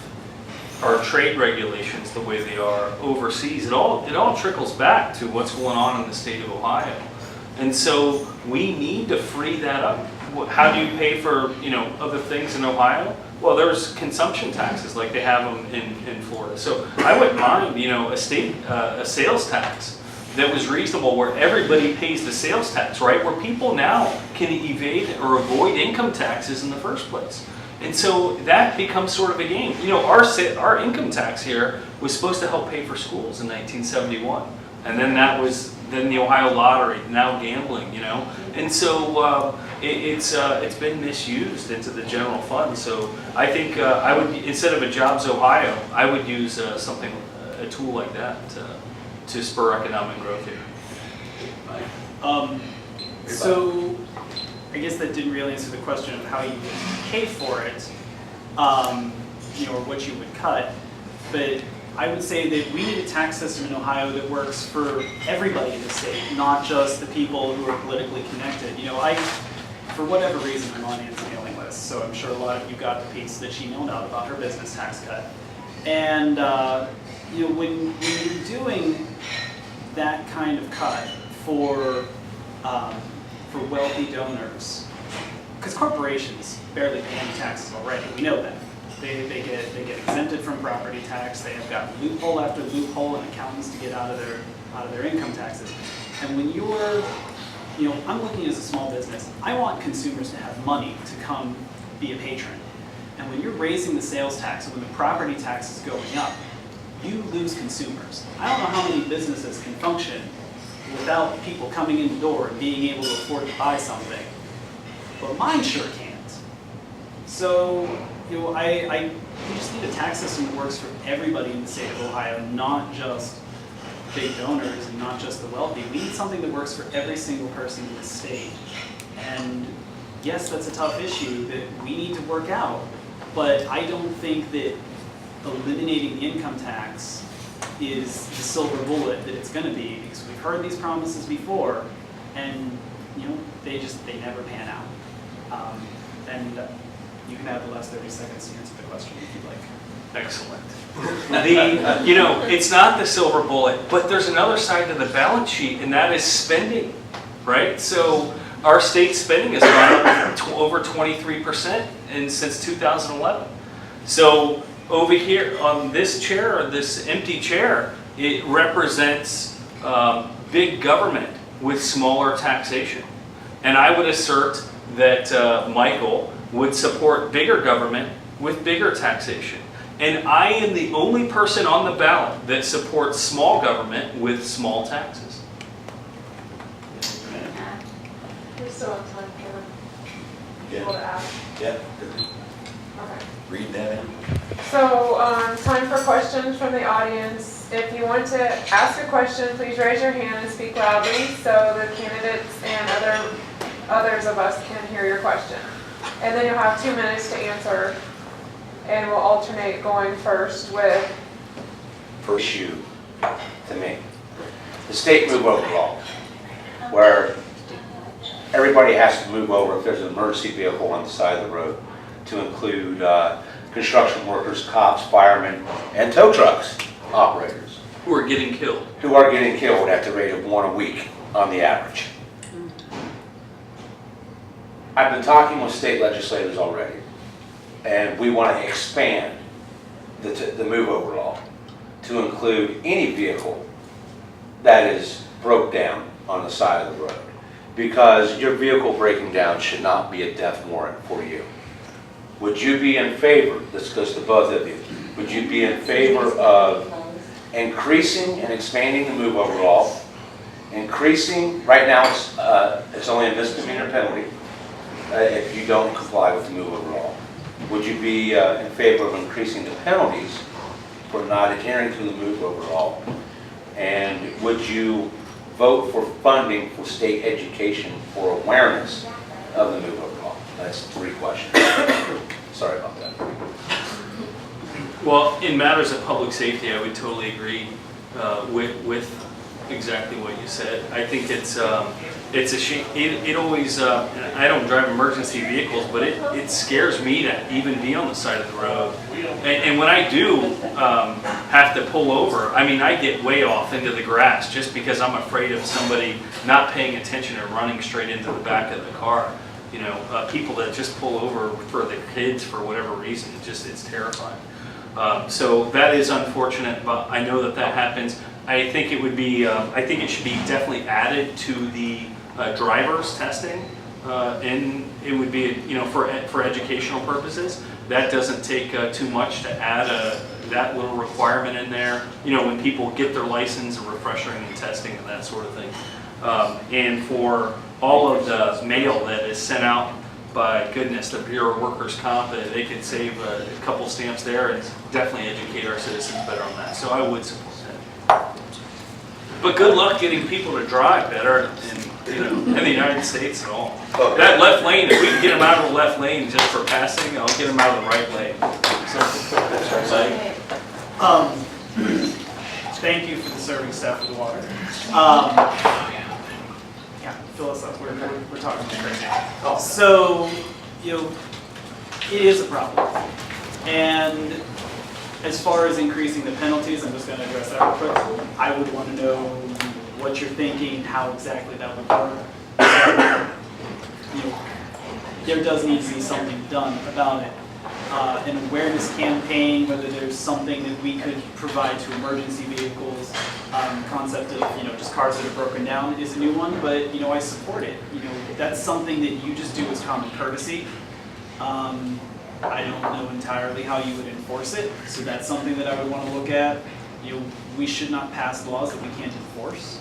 our trade regulations the way they are overseas, it all trickles back to what's going on in the state of Ohio. And so we need to free that up. How do you pay for, other things in Ohio? Well, there's consumption taxes like they have them in Florida. So I wouldn't mind, a sales tax that was reasonable where everybody pays the sales tax, right? Where people now can evade or avoid income taxes in the first place. And so that becomes sort of a game. Our income tax here was supposed to help pay for schools in 1971. And then then the Ohio lottery, now gambling, And so it's been misused into the general fund. So I think I would, instead of a Jobs Ohio, I would use a tool like that to spur economic growth here. So I guess that didn't really answer the question of how you would pay for it, or what you would cut. But I would say that we need a tax system in Ohio that works for everybody in the state, not just the people who are politically connected. For whatever reason, I'm on Ann's mailing list, so I'm sure a lot of you got the piece that she mailed out about her business tax cut. And when you're doing that kind of cut for wealthy donors, because corporations barely pay any taxes already, we know that. They get exempted from property tax. They have got loophole after loophole and accountants to get out of their income taxes. And when you're, I'm looking as a small business. I want consumers to have money to come be a patron. And when you're raising the sales tax and when the property tax is going up, you lose consumers. I don't know how many businesses can function without people coming in the door and being able to afford to buy something, but mine sure can't. So, we just need a tax system that works for everybody in the state of Ohio, not just big donors and not just the wealthy. We need something that works for every single person in the state. And yes, that's a tough issue that we need to work out, but I don't think that eliminating the income tax is the silver bullet that it's going to be, because we've heard these promises before, and they never pan out. And you can have the last 30 seconds to answer the question if you'd like. Excellent. It's not the silver bullet, but there's another side to the balance sheet, and that is spending, right? So our state spending has gone up over 23% since 2011. So over here on this chair, this empty chair, it represents big government with smaller taxation. And I would assert that Michael would support bigger government with bigger taxation. And I am the only person on the ballot that supports small government with small taxes. We're still on time, Kevin. People to ask. Yeah. Okay. Read that in. So, time for questions from the audience. If you want to ask a question, please raise your hand and speak loudly so the candidates and others of us can hear your question. And then you'll have 2 minutes to answer, and we'll alternate going first with... First you, to me. the state move over law, where everybody has to move over if there's an emergency vehicle on the side of the road, to include construction workers, cops, firemen, and tow trucks operators Who are getting killed. who are getting killed at the rate of 1 a week on the average. I've been talking with state legislators already, and we want to expand the move over law to include any vehicle that is broke down on the side of the road. Because your vehicle breaking down should not be a death warrant for you. Would you be in favor, this goes to both of you, would you be in favor of increasing and expanding the move over law, increasing, right now it's only a misdemeanor penalty if you don't comply with the move over law. Would you be in favor of increasing the penalties for not adhering to the move over law? And would you vote for funding for state education for awareness of the move over law? That's 3 questions. Sorry about that. Well, in matters of public safety, I would totally agree with exactly what you said. I think it's a shame. It always, I don't drive emergency vehicles, but it scares me to even be on the side of the road. And when I do have to pull over, I mean, I get way off into the grass just because I'm afraid of somebody not paying attention and running straight into the back of the car. You know, people that just pull over for the kids for whatever reason, it's terrifying. So that is unfortunate, but I know that happens. I think it would be, I think it should be definitely added to the driver's testing, and it would be, you know, for educational purposes. That doesn't take too much to add that little requirement in there. You know, when people get their license, a refresher and testing and that sort of thing. And for all of the mail that is sent out by goodness, the Bureau of Workers' Comp, they could save a couple stamps there and definitely educate our citizens better on that. So I would support that. But good luck getting people to drive better in the United States at all. Okay. That left lane, if we can get them out of the left lane just for passing, I'll get them out of the right lane. Thank you for the serving staff of the water. Yeah, fill us up. We're talking straight now. So, you know, it is a problem. And as far as increasing the penalties, I'm just going to address that real quick. I would want to know what you're thinking, how exactly that would work. You know, there does need to be something done about it. An awareness campaign, whether there's something that we could provide to emergency vehicles. Concept of, you know, just cars that are broken down is a new one, but, you know, I support it. You know, that's something that you just do as common courtesy. I don't know entirely how you would enforce it, so that's something that I would want to look at. You know, we should not pass laws that we can't enforce.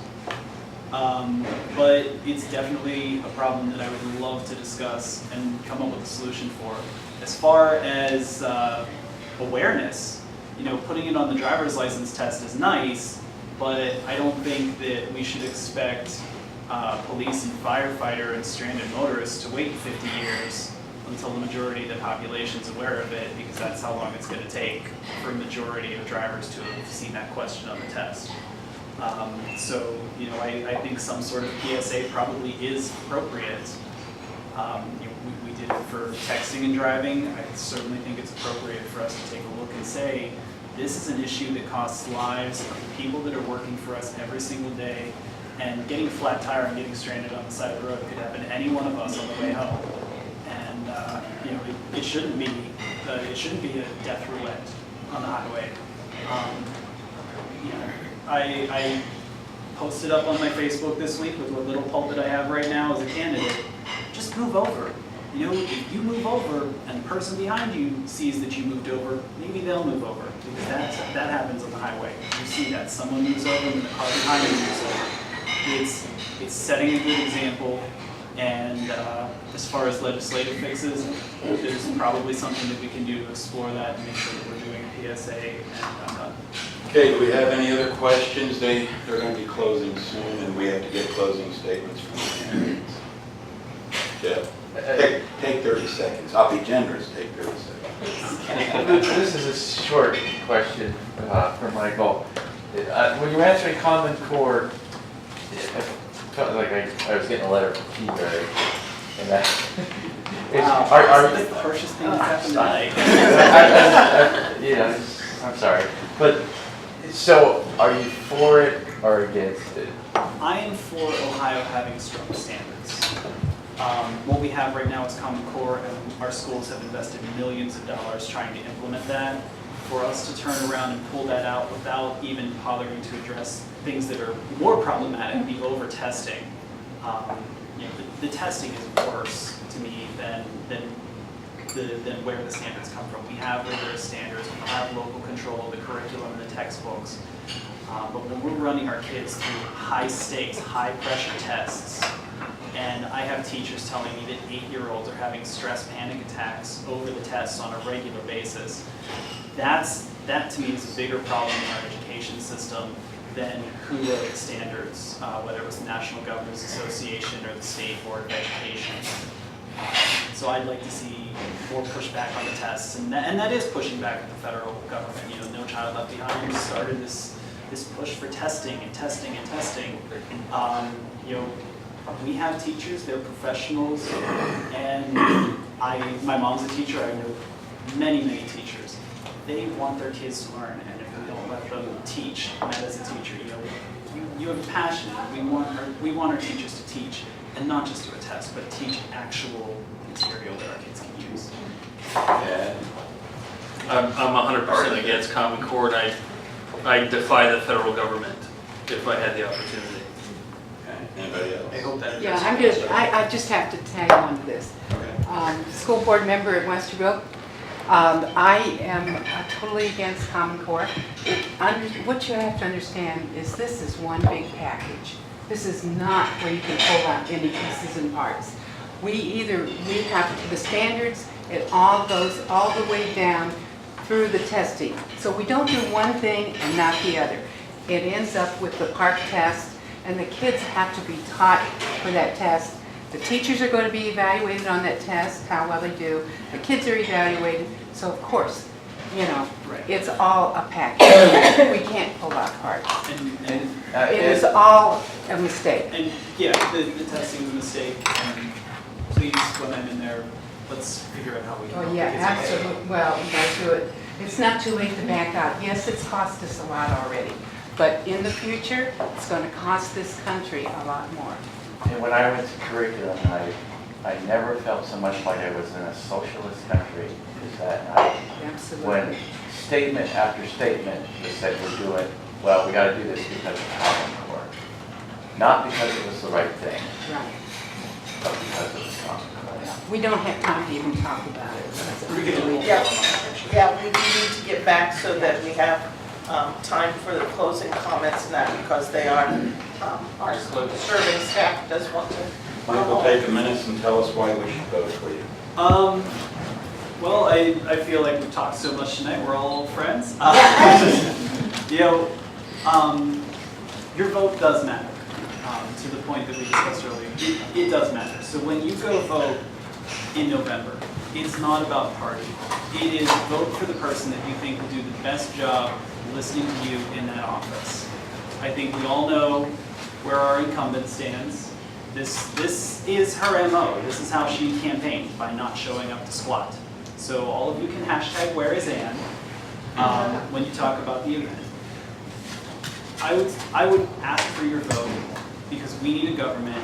But it's definitely a problem that I would love to discuss and come up with a solution for. As far as awareness, you know, putting it on the driver's license test is nice, but I don't think that we should expect police and firefighter and stranded motorists to wait 50 years until the majority of the population is aware of it, because that's how long it's going to take for a majority of drivers to have seen that question on the test. So, you know, I think some sort of PSA probably is appropriate. We did it for texting and driving. I certainly think it's appropriate for us to take a look and say, this is an issue that costs lives of people that are working for us every single day, and getting a flat tire and getting stranded on the side of the road could happen to any one of us on the way home. And you know, it shouldn't be a death roulette on the highway. You know, I posted up on my Facebook this week with what little pulpit I have right now as a candidate. Just move over. You know, if you move over and the person behind you sees that you moved over, maybe they'll move over, because that happens on the highway. You see that someone moves over and the car behind you moves over. It's setting a good example. And as far as legislative fixes, there's probably something that we can do to explore that and make sure that we're doing a PSA. And Okay, do we have any other questions? They're going to be closing soon, and we have to get closing statements from the candidates. Jeff, take 30 seconds. I'll be generous, take 30 seconds. This is a short question for Michael. When you're answering Common Core felt like I was getting a letter from Peter, and that. Wow, Are that's the harshest thing that's happened tonight. Yeah, I'm sorry, but so are you for it or against it? I am for Ohio having strong standards. What we have right now is Common Core, and our schools have invested millions of dollars trying to implement that. For us to turn around and pull that out without even bothering to address things that are more problematic, the over-testing. You know, the testing is worse to me than where the standards come from. We have rigorous standards, we have local control of the curriculum and the textbooks. But when we're running our kids through high stakes, high pressure tests, and I have teachers telling me that 8-year-olds are having stress panic attacks over the tests on a regular basis, that to me is a bigger problem in our education system than who wrote the standards, whether it was the National Governors Association or the State Board of Education. So I'd like to see more pushback on the tests, and that is pushing back at the federal government. You know, No Child Left Behind started this push for testing and testing and testing. You know, we have teachers; they're professionals, and my mom's a teacher. I know many teachers. They want their kids to learn, and if we don't let them teach, and that as a teacher, you know, you have a passion. We want our teachers to teach, and not just do a test, but teach actual material that our kids can use. Yeah. I'm 100% against Common Core, and I defy the federal government if I had the opportunity. Okay. Anybody else? I hope that. Yeah, I just have to tag on to this. Okay. School board member at Westerville. I am totally against Common Core. What you have to understand is this is one big package. This is not where you can pull out any pieces and parts. We have the standards, it all goes all the way down through the testing. So we don't do one thing and not the other. It ends up with the park test, and the kids have to be taught for that test. The teachers are going to be evaluated on that test, how well they do. The kids are evaluated. So of course, you know, it's all a package. We can't pull out parts. And It is all a mistake. And yeah, the testing is a mistake, and please, when I'm in there, let's figure out how we can. Oh, help yeah, the kids. absolutely. Well, we got to do it. It's not too late to back out. Yes, it's cost us a lot already, but in the future, it's going to cost this country a lot more. And when I went to curriculum night, I never felt so much like I was in a socialist country as that night. Absolutely. When statement after statement was said, we got to do this because of Common Core. Not because it was the right thing, Right. but because it was Common Core. We don't have time to even talk about it. Yeah, we need to get back so that we have time for the closing comments and that, because they are, our serving staff does want to. Michael, take a minute and tell us why we should vote for you. Well, I feel like we've talked so much tonight, we're all old friends. You know, your vote does matter, to the point that we discussed earlier. It does matter. So when you go vote in November, it's not about party. It is vote for the person that you think will do the best job listening to you in that office. I think we all know where our incumbent stands. This is her MO. This is how she campaigned, by not showing up to squat. So all of you can hashtag where is Ann when you talk about the event. I would ask for your vote, because we need a government.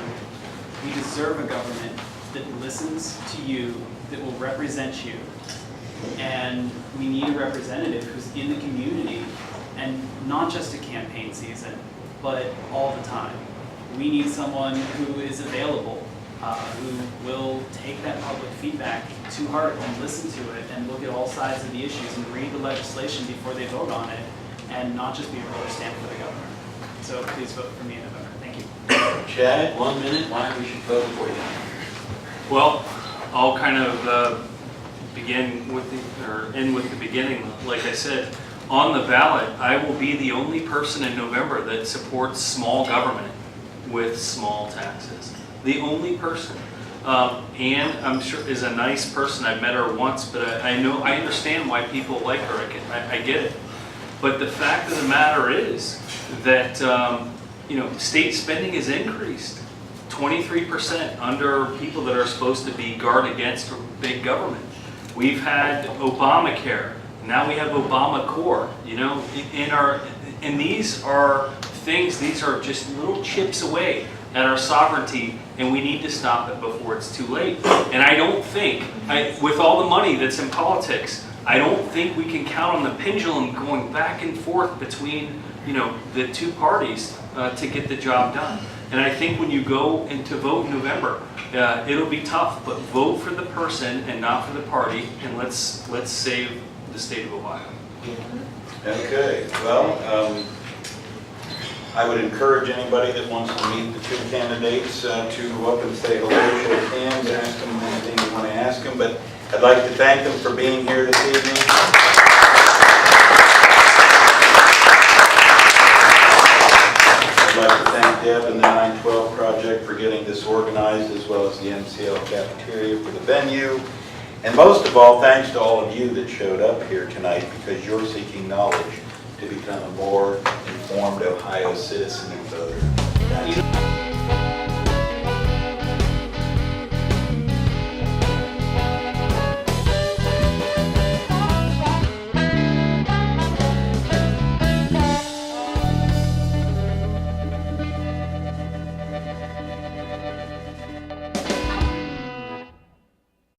We deserve a government that listens to you, that will represent you. And we need a representative who's in the community, and not just a campaign season, but all the time. We need someone who is available, who will take that public feedback to heart and listen to it and look at all sides of the issues and read the legislation before they vote on it, and not just be a rubber stamp for the governor. So please vote for me in November. Thank you. Chad, 1 minute, why we should vote for you. Well, I'll kind of end with the beginning. Like I said, on the ballot, I will be the only person in November that supports small government with small taxes. The only person. And I'm sure is a nice person. I've met her once, but I understand why people like her. I get it. But the fact of the matter is that state spending has increased 23% under people that are supposed to be guard against big government. We've had Obamacare, now we have Obamacare, and these are things, these are just little chips away at our sovereignty, and we need to stop it before it's too late. And I don't think, with all the money that's in politics, I don't think we can count on the pendulum going back and forth between, the two parties to get the job done. And I think when you go into vote in November, it'll be tough, but vote for the person and not for the party, and let's save the state of Ohio. Okay, well, I would encourage anybody that wants to meet the two candidates to go up and say hello, shake hands, ask them anything you want to ask them. But I'd like to thank them for being here this evening. I'd like to thank Deb and the 912 Project for getting this organized, as well as the MCL cafeteria for the venue. And most of all, thanks to all of you that showed up here tonight, because you're seeking knowledge to become a more informed Ohio citizen and voter.